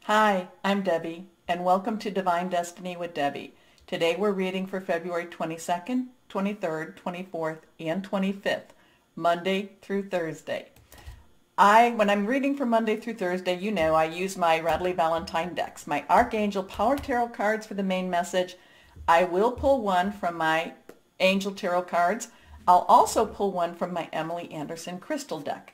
Hi, I'm Debbie, and welcome to Divine Destiny with Debbie. Today we're reading for February 22nd, 23rd, 24th, and 25th, Monday through Thursday. When I'm reading for Monday through Thursday, you know I use my Radley Valentine decks, my Archangel Power Tarot cards for the main message. I will pull one from my Angel Tarot cards. I'll also pull one from my Emily Anderson Crystal deck.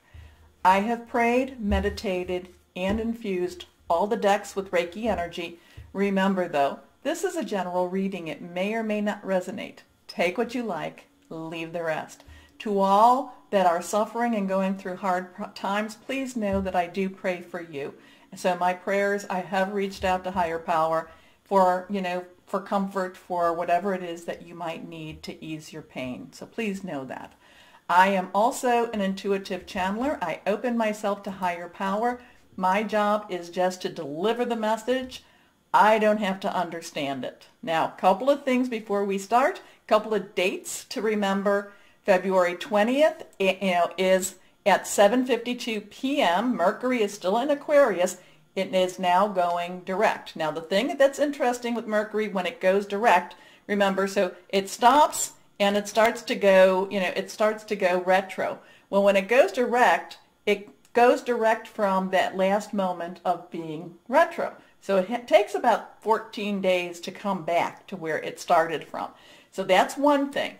I have prayed, meditated, and infused all the decks with Reiki energy. Remember though, this is a general reading. It may or may not resonate. Take what you like, leave the rest. To all that are suffering and going through hard times, please know that I do pray for you. So my prayers, I have reached out to higher power for, for comfort, for whatever it is that you might need to ease your pain. So please know that. I am also an intuitive channeler. I open myself to higher power. My job is just to deliver the message. I don't have to understand it. Now, a couple of things before we start, a couple of dates to remember. February 20th, is at 7:52 p.m. Mercury is still in Aquarius. It is now going direct. Now, the thing that's interesting with Mercury when it goes direct, remember, so it stops and it starts to go, it starts to go retro. Well, when it goes direct from that last moment of being retro. So it takes about 14 days to come back to where it started from. So that's one thing.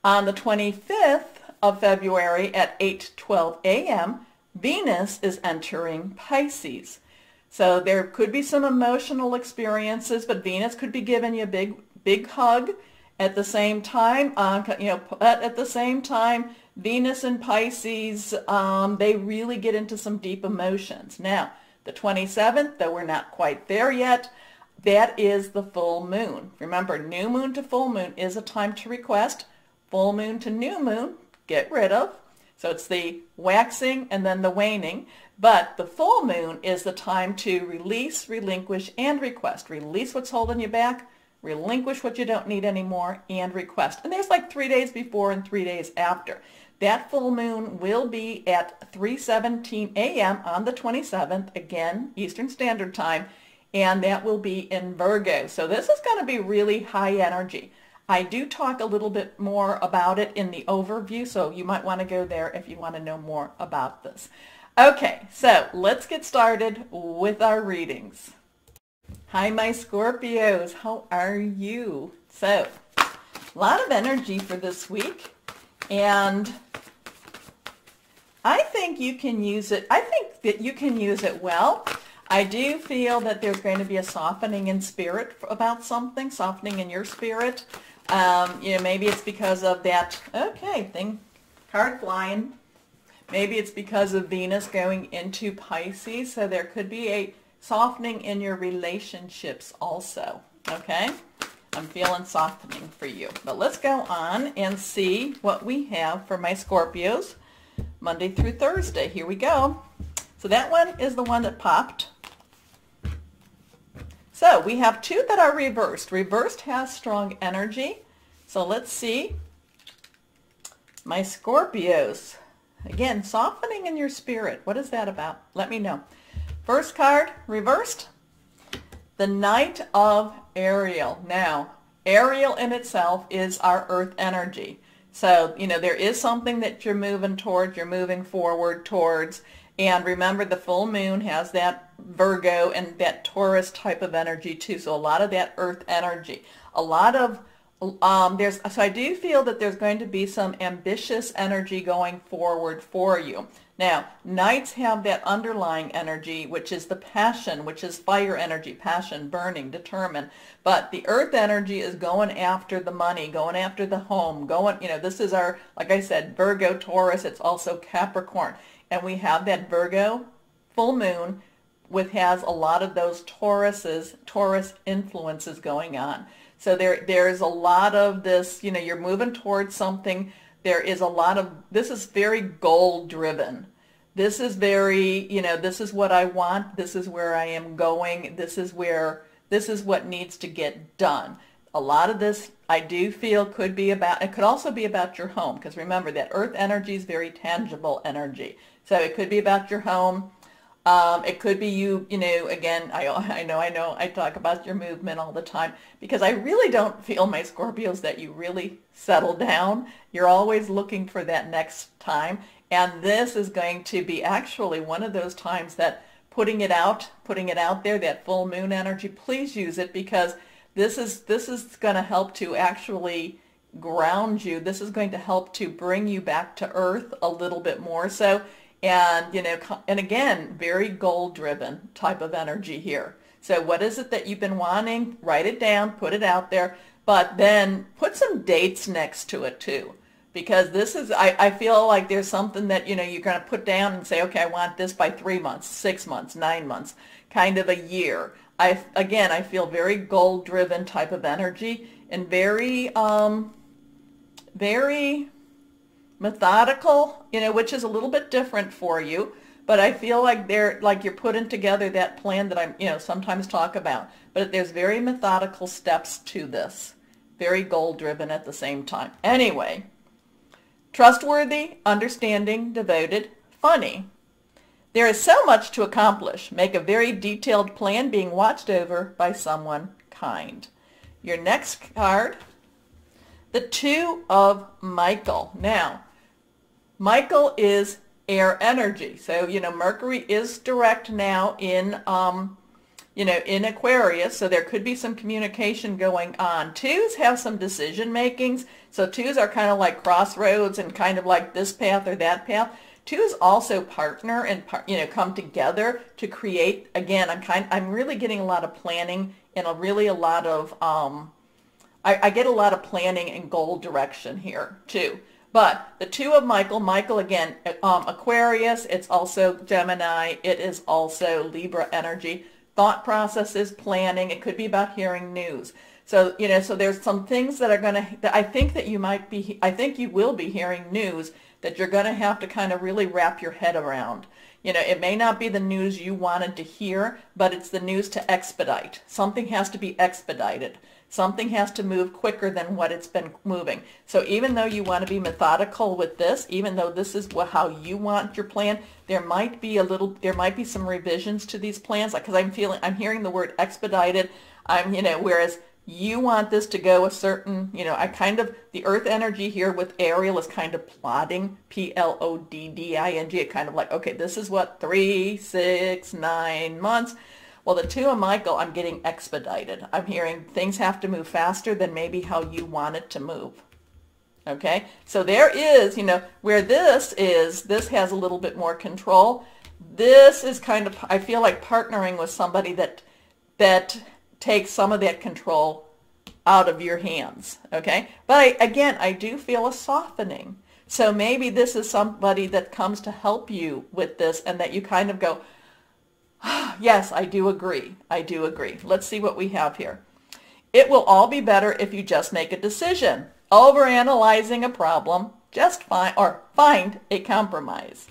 On the 25th of February at 8:12 a.m., Venus is entering Pisces. So there could be some emotional experiences, but Venus could be giving you a big hug. At the same time, Venus and Pisces, they really get into some deep emotions. Now, the 27th, though we're not quite there yet, that is the full moon. Remember, new moon to full moon is a time to request. Full moon to new moon, get rid of. So it's the waxing and then the waning. But the full moon is the time to release, relinquish, and request. Release what's holding you back. Relinquish what you don't need anymore, and request. And there's like 3 days before and 3 days after. That full moon will be at 3:17 a.m. on the 27th, again, Eastern Standard Time, and that will be in Virgo. So this is going to be really high energy. I do talk a little bit more about it in the overview, so you might want to go there if you want to know more about this. Okay, so let's get started with our readings. Hi, my Scorpios. How are you? So, a lot of energy for this week, and I think you can use it. I think that you can use it well. I do feel that there's going to be a softening in spirit about something, softening in your spirit. Maybe it's because of that, card flying. Maybe it's because of Venus going into Pisces, so there could be a softening in your relationships also, okay? I'm feeling softening for you. But let's go on and see what we have for my Scorpios Monday through Thursday. Here we go. So that one is the one that popped. So we have two that are reversed. Reversed has strong energy. So let's see. My Scorpios. Again, softening in your spirit. What is that about? Let me know. First card, reversed, the Knight of Ariel. Now, Ariel in itself is our earth energy. So, there is something that you're moving towards, you're moving forward towards. And remember, the full moon has that Virgo and that Taurus type of energy too. So a lot of that earth energy. A lot of, so I do feel that there's going to be some ambitious energy going forward for you. Now, Knights have that underlying energy, which is the passion, which is fire energy, passion, burning, determined. But the earth energy is going after the money, going after the home, this is our, like I said, Virgo, Taurus, it's also Capricorn. And we have that Virgo full moon has a lot of those Taurus influences going on. So there's a lot of this, you're moving towards something. There is a lot of, this is very goal driven. This is very, this is what I want. This is where I am going. This is what needs to get done. A lot of this I do feel could be about, it could also be about your home, because remember that earth energy is very tangible energy. So it could be about your home. It could be you, again, I know, I talk about your movement all the time because I really don't feel, my Scorpios, that you really settle down. You're always looking for that next time. And this is going to be actually one of those times that putting it out there, that full moon energy, please use it, because this is going to help to actually ground you. This is going to help to bring you back to earth a little bit more so. And, and again, very goal-driven type of energy here. So what is it that you've been wanting? Write it down, put it out there, but then put some dates next to it too. Because this is, I feel like there's something that, you're going to put down and say, okay, I want this by 3 months, 6 months, 9 months, kind of a year. I feel very goal-driven type of energy and very, very methodical, which is a little bit different for you, but I feel like you're putting together that plan that I'm, sometimes talk about, but there's very methodical steps to this, very goal driven at the same time. Anyway, trustworthy, understanding, devoted, funny. There is so much to accomplish. Make a very detailed plan, being watched over by someone kind. Your next card, the Two of Michael. Now, Michael is air energy. So, Mercury is direct now in, in Aquarius. So there could be some communication going on. Twos have some decision makings. So twos are kind of like crossroads and kind of like this path or that path. Twos also partner and, come together to create, again, I'm really getting a lot of planning and a lot of, I get a lot of planning and goal direction here too. But the Two of Michael again, Aquarius, it's also Gemini, it is also Libra energy. Thought processes, planning, it could be about hearing news. So, so there's some things that are going to, I think you will be hearing news that you're going to have to kind of really wrap your head around. It may not be the news you wanted to hear, but it's the news to expedite. Something has to be expedited. Something has to move quicker than what it's been moving. So even though you want to be methodical with this, even though this is how you want your plan, there might be some revisions to these plans, because I'm hearing the word expedited. Whereas you want this to go a certain, the earth energy here with Ariel is kind of plodding, Plodding. It kind of like, okay, this is what, 3, 6, 9 months. Well, the Two of Michael, I'm getting expedited. I'm hearing things have to move faster than maybe how you want it to move. Okay? So there is, where this has a little bit more control. This is kind of, I feel like partnering with somebody that takes some of that control out of your hands. Okay? But I do feel a softening. So maybe this is somebody that comes to help you with this and that you kind of go, yes, I do agree. I do agree. Let's see what we have here. It will all be better if you just make a decision. Overanalyzing a problem, just find a compromise.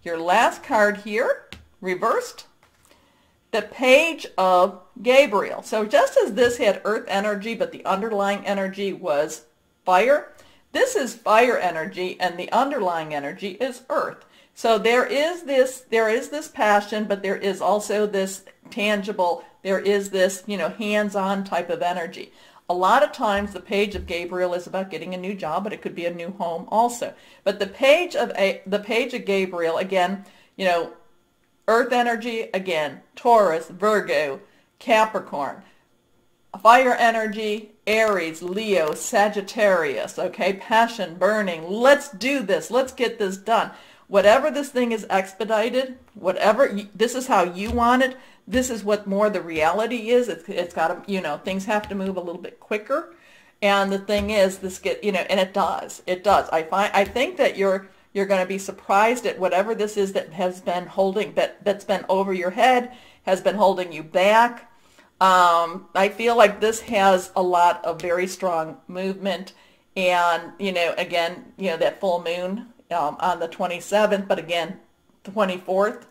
Your last card here, reversed, the Page of Gabriel. So just as this had earth energy, but the underlying energy was fire, this is fire energy, and the underlying energy is earth. So there is this passion, but there is also this tangible, there is this, hands-on type of energy. A lot of times the Page of Gabriel is about getting a new job, but it could be a new home also. But the Page of Gabriel, again, earth energy, again, Taurus, Virgo, Capricorn. Fire energy, Aries, Leo, Sagittarius, okay, passion, burning. Let's do this. Let's get this done. Whatever this thing is expedited, this is how you want it, this is what more the reality is. It's got to, things have to move a little bit quicker. And the thing is, and it does. It does. I think that you're going to be surprised at whatever this is that has been that's been over your head, has been holding you back. I feel like this has a lot of very strong movement. And, again, that full moon, on the 27th, but again, 24th,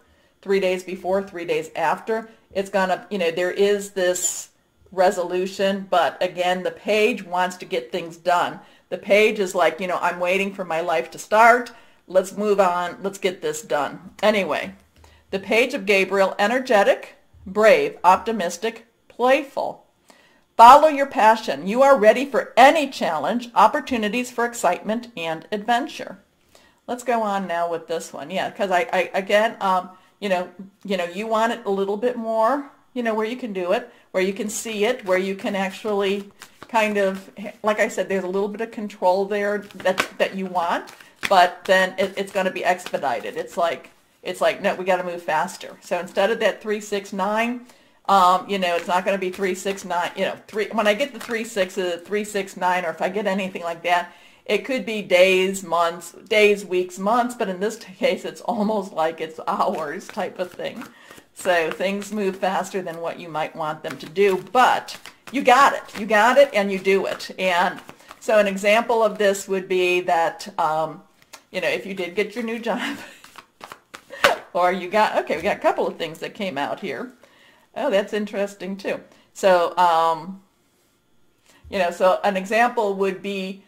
3 days before, 3 days after, it's gonna, there is this resolution, but again, the Page wants to get things done. The Page is like, I'm waiting for my life to start. Let's move on. Let's get this done. Anyway, The Page of Gabriel, energetic, brave, optimistic, playful. Follow your passion. You are ready for any challenge, opportunities for excitement and adventure. Let's go on now with this one. Yeah, because I again, you want it a little bit more, where you can do it, where you can see it, where you can actually kind of, like I said, there's a little bit of control there that you want, but then it's going to be expedited. It's like, no, we got to move faster. So instead of that 369, it's not going to be 369, when I get the 369, or if I get anything like that, it could be days, months, weeks, months, but in this case, it's almost like it's hours type of thing. So things move faster than what you might want them to do, but you got it, and you do it. And so an example of this would be that, if you did get your new job, or we got a couple of things that came out here. Oh, that's interesting too. So, so an example would be,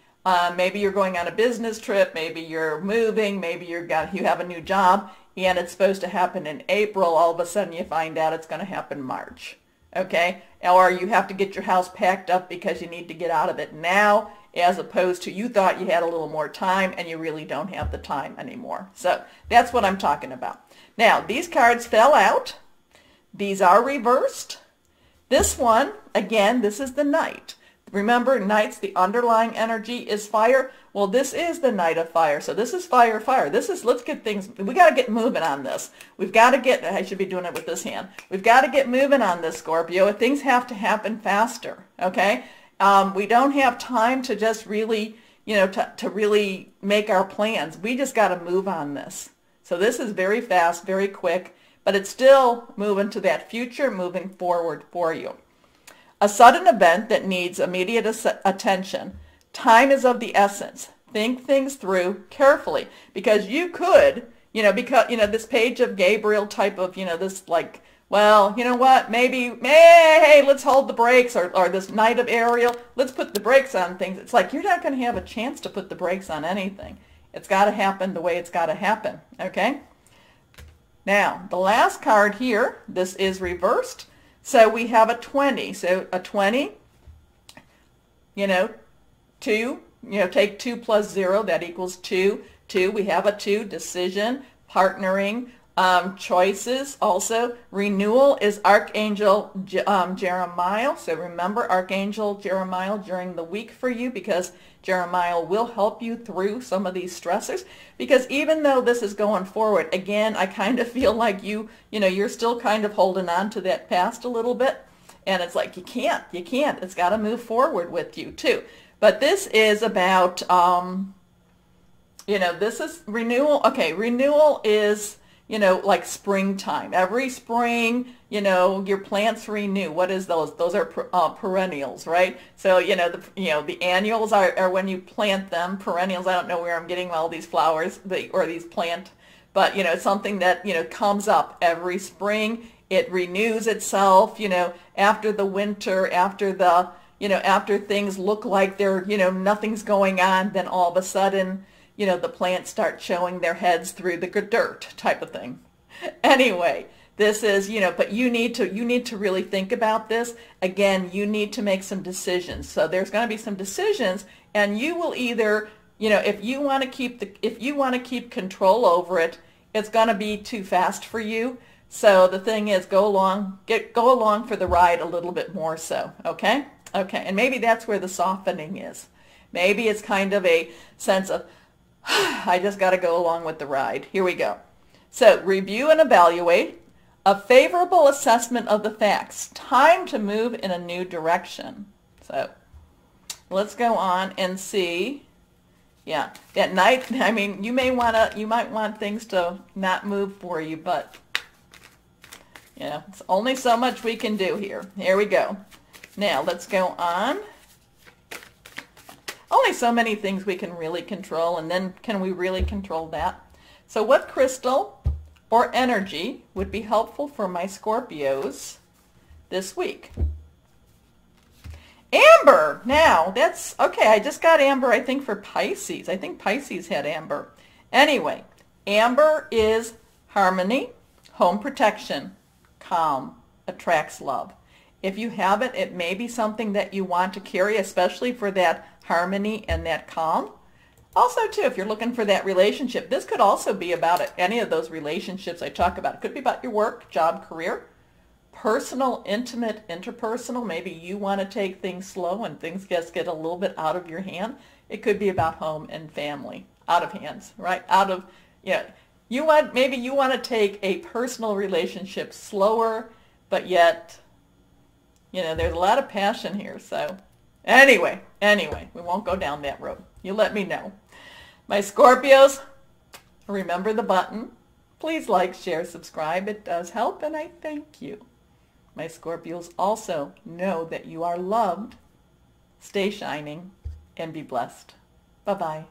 maybe you're going on a business trip, maybe you're moving, maybe you have a new job, and it's supposed to happen in April. All of a sudden you find out it's going to happen March, okay? Or you have to get your house packed up because you need to get out of it now, as opposed to you thought you had a little more time and you really don't have the time anymore. So that's what I'm talking about. Now, these cards fell out. These are reversed. This one, again, this is the Knight. Remember, Knights, the underlying energy is fire. Well, this is the Knight of Fire. So this is fire, fire. Let's get things, we got to get moving on this. We've got to get, I should be doing it with this hand. We've got to get moving on this, Scorpio. Things have to happen faster, okay? We don't have time to just really, to really make our plans. We just got to move on this. So this is very fast, very quick, but it's still moving to that future, moving forward for you. A sudden event that needs immediate attention. Time is of the essence. Think things through carefully, because you could, this Page of Gabriel type of, this like, well, you know what, maybe, hey, let's hold the brakes, or this Knight of Ariel, let's put the brakes on things. It's like you're not going to have a chance to put the brakes on anything. It's got to happen the way it's got to happen, okay? Now, the last card here, this is reversed. So we have a 20. So a 20, 2, take 2 plus 0, that equals 2. 2, we have a 2, decision, partnering, choices. Also, renewal is Archangel Jeremiah. So remember Archangel Jeremiah during the week for you, because Jeremiah will help you through some of these stressors. Because even though this is going forward, again, I kind of feel like you're still kind of holding on to that past a little bit. And it's like, you can't. It's got to move forward with you too. But this is about, this is renewal. Okay, renewal is, like springtime. Every spring, your plants renew. What is those? Those are perennials, right? So, the annuals are when you plant them. Perennials, I don't know where I'm getting all these flowers or these plant, but, it's something that, comes up every spring. It renews itself, after the winter, after the, after things look like they're, nothing's going on, then all of a sudden, the plants start showing their heads through the dirt type of thing. Anyway, this is, but you need to really think about this. Again, you need to make some decisions. So there's going to be some decisions, and you will either, if you want to keep control over it, it's going to be too fast for you. So the thing is, go along for the ride a little bit more so, okay? Okay, and maybe that's where the softening is. Maybe it's kind of a sense of, I just got to go along with the ride. Here we go. So review and evaluate. A favorable assessment of the facts. Time to move in a new direction. So let's go on and see. Yeah, at night, I mean, you might want things to not move for you, but it's only so much we can do here. Here we go. Now let's go on. Only so many things we can really control, and then can we really control that? So what crystal or energy would be helpful for my Scorpios this week? Amber! Now, that's, okay, I just got amber, I think, for Pisces. I think Pisces had amber. Anyway, amber is harmony, Home protection, calm, attracts love. If you have it, it may be something that you want to carry, especially for that harmony and that calm. Also, too, if you're looking for that relationship, this could also be about any of those relationships I talk about. It could be about your work, job, career, personal, intimate, interpersonal. Maybe you want to take things slow and things just get a little bit out of your hand. It could be about home and family. Out of hands, right? Out of, maybe you want to take a personal relationship slower, but yet, there's a lot of passion here. So anyway, we won't go down that road. You let me know. My Scorpios, remember the button. Please like, share, subscribe. It does help, and I thank you. My Scorpios, also know that you are loved. Stay shining and be blessed. Bye-bye.